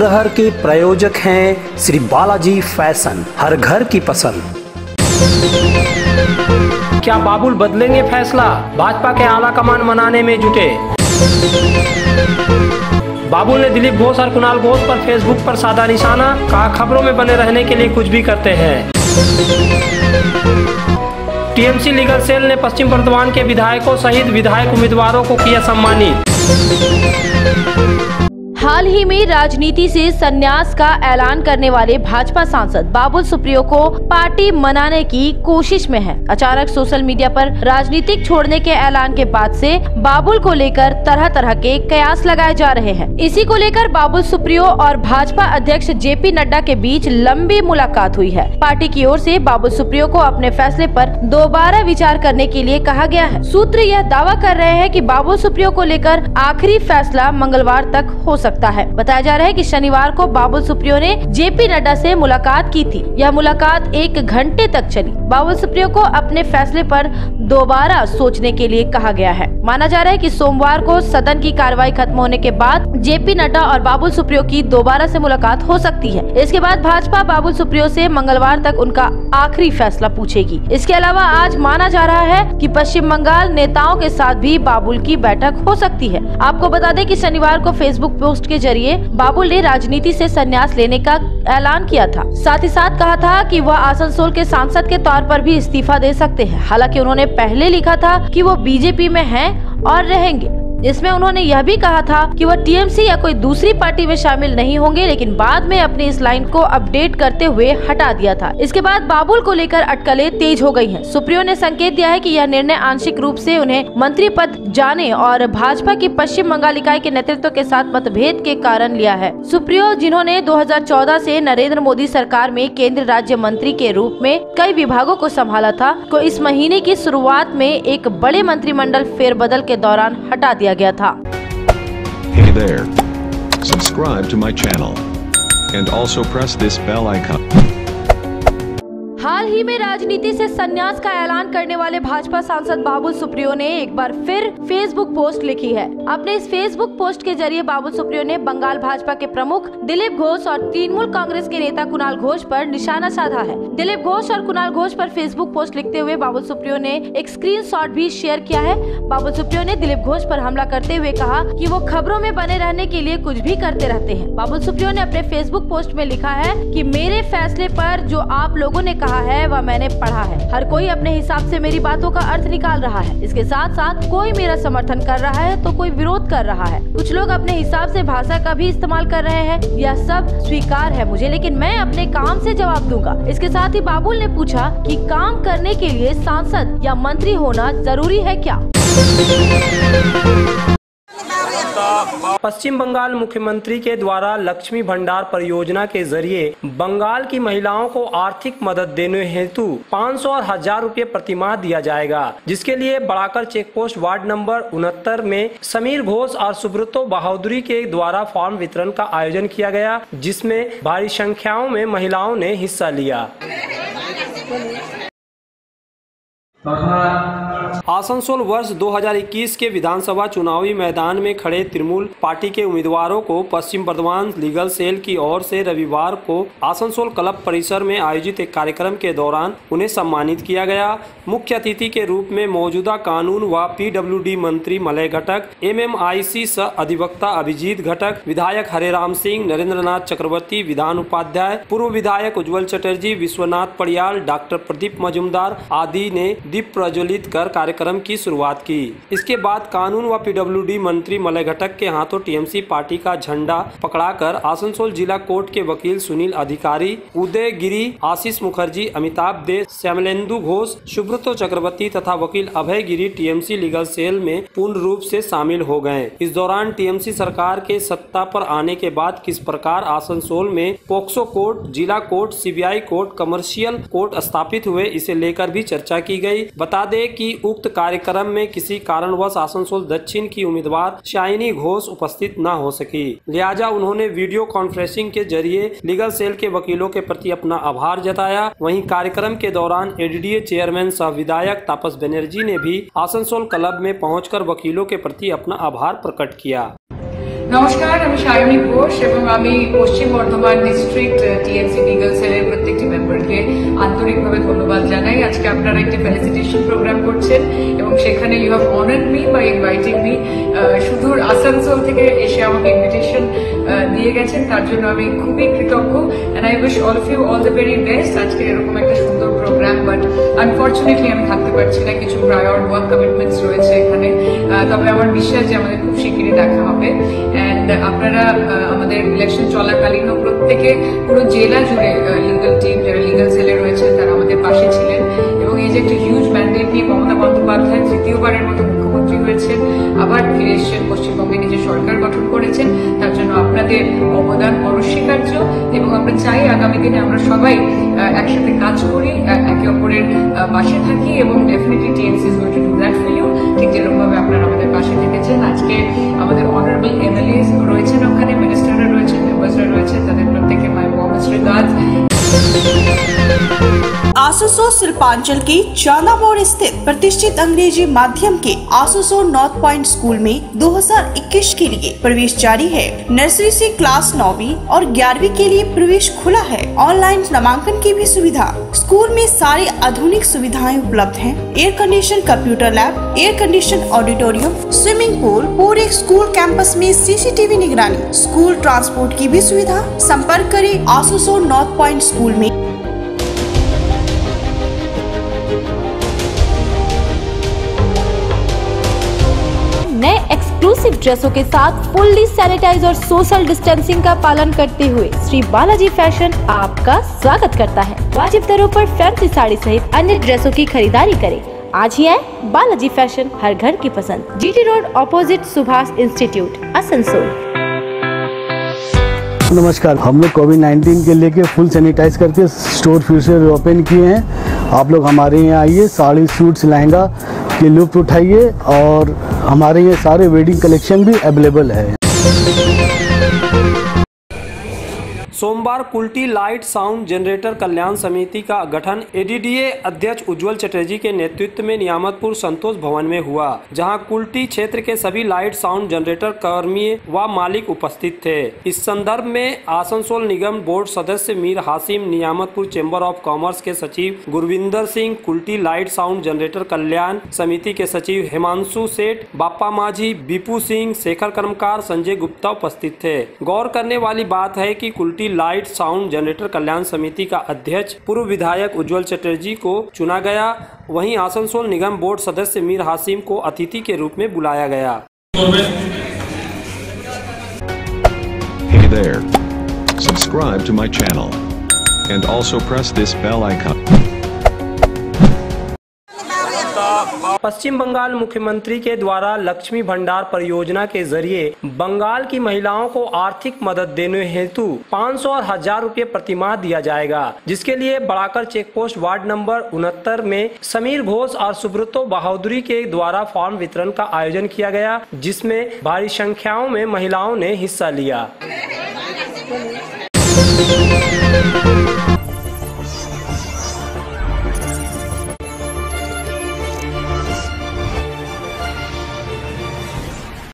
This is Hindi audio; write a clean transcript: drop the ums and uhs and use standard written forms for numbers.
प्रहर के प्रायोजक हैं श्री बालाजी फैशन, हर घर की पसंद। क्या बाबुल बदलेंगे फैसला? भाजपा के आला कमान मनाने में जुटे। बाबुल ने दिलीप घोष और कुणाल घोष पर फेसबुक पर साधा निशाना, कहा खबरों में बने रहने के लिए कुछ भी करते हैं। टीएमसी लीगल सेल ने पश्चिम बर्धमान के विधायकों सहित विधायक उम्मीदवारों को किया सम्मानित। हाल ही में राजनीति से संन्यास का ऐलान करने वाले भाजपा सांसद बाबुल सुप्रियो को पार्टी मनाने की कोशिश में है। अचानक सोशल मीडिया पर राजनीतिक छोड़ने के ऐलान के बाद से बाबुल को लेकर तरह तरह के कयास लगाए जा रहे हैं। इसी को लेकर बाबुल सुप्रियो और भाजपा अध्यक्ष जेपी नड्डा के बीच लंबी मुलाकात हुई है। पार्टी की ओर से बाबुल सुप्रियो को अपने फैसले पर दोबारा विचार करने के लिए कहा गया है। सूत्र यह दावा कर रहे हैं कि बाबुल सुप्रियो को लेकर आखिरी फैसला मंगलवार तक हो सकता है। बताया जा रहा है कि शनिवार को बाबुल सुप्रियो ने जेपी नड्डा से मुलाकात की थी। यह मुलाकात 1 घंटे तक चली। बाबुल सुप्रियो को अपने फैसले पर दोबारा सोचने के लिए कहा गया है। माना जा रहा है कि सोमवार को सदन की कार्रवाई खत्म होने के बाद जेपी नड्डा और बाबुल सुप्रियो की दोबारा से मुलाकात हो सकती है। इसके बाद भाजपा बाबुल सुप्रियो से मंगलवार तक उनका आखिरी फैसला पूछेगी। इसके अलावा आज माना जा रहा है कि पश्चिम बंगाल नेताओं के साथ भी बाबुल की बैठक हो सकती है। आपको बता दें कि शनिवार को फेसबुक पोस्ट के जरिए बाबुल ने राजनीति से संन्यास लेने का ऐलान किया था। साथ ही साथ कहा था कि वह आसनसोल के सांसद के तौर पर भी इस्तीफा दे सकते हैं। हालांकि उन्होंने पहले लिखा था कि वो बीजेपी में हैं और रहेंगे। इसमें उन्होंने यह भी कहा था कि वह टीएमसी या कोई दूसरी पार्टी में शामिल नहीं होंगे, लेकिन बाद में अपनी इस लाइन को अपडेट करते हुए हटा दिया था। इसके बाद बाबुल को लेकर अटकलें तेज हो गई हैं। सुप्रियो ने संकेत दिया है कि यह निर्णय आंशिक रूप से उन्हें मंत्री पद जाने और भाजपा की पश्चिम बंगाल इकाई के नेतृत्व के साथ मतभेद के कारण लिया है। सुप्रियो, जिन्होंने 2014 से नरेंद्र मोदी सरकार में केंद्र राज्य मंत्री के रूप में कई विभागों को संभाला था, को इस महीने की शुरुआत में एक बड़े मंत्रिमंडल फेरबदल के दौरान हटा दिया गया था। Hey there. Subscribe to my channel and also press this bell icon. हाल ही में राजनीति से संन्यास का ऐलान करने वाले भाजपा सांसद बाबुल सुप्रियो ने एक बार फिर फेसबुक पोस्ट लिखी है। अपने इस फेसबुक पोस्ट के जरिए बाबुल सुप्रियो ने बंगाल भाजपा के प्रमुख दिलीप घोष और तृणमूल कांग्रेस के नेता कुणाल घोष पर निशाना साधा है। दिलीप घोष और कुणाल घोष पर फेसबुक पोस्ट लिखते हुए बाबुल सुप्रियो ने एक स्क्रीनशॉट भी शेयर किया है। बाबुल सुप्रियो ने दिलीप घोष पर हमला करते हुए कहा कि वो खबरों में बने रहने के लिए कुछ भी करते रहते हैं। बाबुल सुप्रियो ने अपने फेसबुक पोस्ट में लिखा है कि मेरे फैसले पर जो आप लोगों ने कहा है वह मैंने पढ़ा है। हर कोई अपने हिसाब से मेरी बातों का अर्थ निकाल रहा है। इसके साथ साथ कोई मेरा समर्थन कर रहा है तो कोई विरोध कर रहा है। कुछ लोग अपने हिसाब से भाषा का भी इस्तेमाल कर रहे हैं। यह सब स्वीकार है मुझे, लेकिन मैं अपने काम से जवाब दूंगा। इसके साथ ही बाबुल ने पूछा कि काम करने के लिए सांसद या मंत्री होना जरूरी है क्या? पश्चिम बंगाल मुख्यमंत्री के द्वारा लक्ष्मी भंडार परियोजना के जरिए बंगाल की महिलाओं को आर्थिक मदद देने हेतु 500 और 1000 रुपये प्रतिमाह दिया जाएगा, जिसके लिए बढ़ाकर चेकपोस्ट वार्ड नंबर 69 में समीर घोष और सुब्रतो बहादुरी के द्वारा फॉर्म वितरण का आयोजन किया गया, जिसमें भारी संख्याओं में महिलाओं ने हिस्सा लिया। आसनसोल वर्ष 2021 के विधानसभा चुनावी मैदान में खड़े तृणमूल पार्टी के उम्मीदवारों को पश्चिम बर्धमान लीगल सेल की ओर से रविवार को आसनसोल क्लब परिसर में आयोजित एक कार्यक्रम के दौरान उन्हें सम्मानित किया गया। मुख्य अतिथि के रूप में मौजूदा कानून व पीडब्ल्यूडी मंत्री मलय घटक, एमएमआईसी सह अधिवक्ता अभिजीत घटक, विधायक हरेराम सिंह, नरेंद्रनाथ चक्रवर्ती, विधान उपाध्याय, पूर्व विधायक उज्जवल चटर्जी, विश्वनाथ पड़ियाल, डॉक्टर प्रदीप मजूमदार आदि ने दीप प्रज्वलित कर कार्यक्रम की शुरुआत की। इसके बाद कानून व पीडब्ल्यूडी मंत्री मलय घटक के हाथों टीएमसी पार्टी का झंडा पकड़ाकर आसनसोल जिला कोर्ट के वकील सुनील अधिकारी, उदय गिरी, आशीष मुखर्जी, अमिताभ दे, श्यामलेंदु घोष, सुब्रतो चक्रवर्ती तथा वकील अभय गिरी टीएमसी लीगल सेल में पूर्ण रूप से शामिल हो गए। इस दौरान टीएमसी सरकार के सत्ता पर आने के बाद किस प्रकार आसनसोल में पोक्सो कोर्ट, जिला court, CBI court, commercial court स्थापित हुए, इसे लेकर भी चर्चा की गई। बता दें कि उक्त कार्यक्रम में किसी कारणवश आसनसोल दक्षिण की उम्मीदवार शाइनी घोष उपस्थित न हो सकी, लिहाजा उन्होंने वीडियो कॉन्फ्रेंसिंग के जरिए लीगल सेल के वकीलों के प्रति अपना आभार जताया। वहीं कार्यक्रम के दौरान एडीडीए चेयरमैन सह विधायक तापस बनर्जी ने भी आसनसोल क्लब में पहुंचकर वकीलों के प्रति अपना आभार प्रकट किया। নমস্কার, আমি সায়নী ঘোষ এবং আমি পশ্চিম বর্ধমান ডিস্ট্রিক্ট টিএমসি লিগাল সেলের প্রত্যেকটি মেম্বারকে আন্তরিকভাবে ধন্যবাদ জানাই। আজকে আপনারা একটি ফেলিসিটেশন প্রোগ্রাম করছেন এবং সেখানে you have honoured me by inviting me. সুদূর আসানসোল থেকে এসে আমাকে ইনভিটেশন দিয়ে গেছেন, তার জন্য আমি খুবই কৃতজ্ঞ। And I wish all of you all the very best. আজকে এরকম একটা সুন্দর প্রোগ্রাম, বাট আনফর্চুনেটলি আমি থাকতে পারছি না, কিছু প্রায়র ওয়ার্ক কমিটমেন্টস রয়েছে এখানে। তবে আমার বিশ্বাস যে আমাদের খুব শিগগিরই দেখা হবে। এন্ড আপনারা আমাদের ইলেকশন চলাকালীনও প্রত্যেকে পুরো জেলা জুড়ে লিগাল টিম যারা লিগাল সেলে রয়েছেন তারা আমাদের পাশে ছিলেন এবং এই যে একটা হিউজ ম্যান্ডেট নিয়ে মমতা বন্দ্যোপাধ্যায় তৃতীয়বারের মতো মুখ্যমন্ত্রী হয়েছেন, আবার ফিরে এসেছেন, পশ্চিমবঙ্গে নিজের সরকার গঠন করেছেন, তার জন্য আপনাদের অবদান অনস্বীকার্য এবং আমরা চাই আগামী দিনে আমরা সবাই একসাথে কাজ করি, একে অপরের পাশে থাকি এবং definitely TMC is going to do that for you, ঠিক যেরকম ভাবে আপনারা আমাদের পাশে থেকেছেন। আজকে আমাদের অনারেবল এমএলএস রয়েছেন, ওখানে মিনিস্টাররা রয়েছেন, মেম্বার্সরা রয়েছেন, তাদের প্রত্যেকে মাই ওয়ার্মেস্ট রিগার্ডস। आसुसोल शिल्पांचल के चांदा मोड़ स्थित प्रतिष्ठित अंग्रेजी माध्यम के आसुसोल नॉर्थ पॉइंट स्कूल में 2021 के लिए प्रवेश जारी है। नर्सरी से क्लास 9वीं और 11वीं के लिए प्रवेश खुला है। ऑनलाइन नामांकन की भी सुविधा। स्कूल में सारी आधुनिक सुविधाएं उपलब्ध हैं। Air condition computer lab, air condition auditorium, swimming pool, पूरे स्कूल कैंपस में सीसीटीवी निगरानी, स्कूल ट्रांसपोर्ट की भी सुविधा। संपर्क करें आसुसोल नॉर्थ पॉइंट स्कूल में। नए एक्सक्लूसिव ड्रेसों के साथ फुल्ली सैनिटाइज और सोशल डिस्टेंसिंग का पालन करते हुए श्री बालाजी फैशन आपका स्वागत करता है। वाजिब दरों पर फैंसी साड़ी सहित अन्य ड्रेसों की खरीदारी करें। आज ही आए बालाजी फैशन, हर घर की पसंद, GT road opposite Subhash institute, Asansol. नमस्कार, हम लोग कोविड-19 के लेके फुल सैनिटाइज करके स्टोर फिर से ओपन किए हैं। आप लोग हमारे यहाँ आइए, साड़ी, सूट्स, लहंगा के लुत्फ उठाइए और हमारे यहाँ सारे वेडिंग कलेक्शन भी अवेलेबल है। सोमवार कुल्टी लाइट साउंड जनरेटर कल्याण समिति का गठन एडीडीए अध्यक्ष उज्जवल चटर्जी के नेतृत्व में नियामतपुर संतोष भवन में हुआ, जहां कुल्टी क्षेत्र के सभी लाइट साउंड जनरेटर कर्मी व मालिक उपस्थित थे। इस संदर्भ में आसनसोल निगम बोर्ड सदस्य Mir Hasim, Niyamatpur chamber of commerce के सचिव Gurvinder Singh, Kulti light sound generator कल्याण समिति के सचिव हिमांशु सेठ, बापा माझी, बीपू सिंह, शेखर कर्मकार, संजय गुप्ता उपस्थित थे। गौर करने वाली बात है कि कुल्टी लाइट साउंड जनरेटर कल्याण समिति का अध्यक्ष पूर्व विधायक उज्जवल चटर्जी को चुना गया, वहीं आसनसोल निगम बोर्ड सदस्य मीर हासिम को अतिथि के रूप में बुलाया गया। Hey there. Subscribe to my channel and also press this bell icon. पश्चिम बंगाल मुख्यमंत्री के द्वारा लक्ष्मी भंडार परियोजना के जरिए बंगाल की महिलाओं को आर्थिक मदद देने हेतु 500 और 1000 रुपये प्रतिमाह दिया जाएगा, जिसके लिए बड़ाकर चेकपोस्ट वार्ड नंबर 69 में समीर घोष और सुब्रतो बहादुरी के द्वारा फॉर्म वितरण का आयोजन किया गया, जिसमें भारी संख्याओं में महिलाओं ने हिस्सा लिया।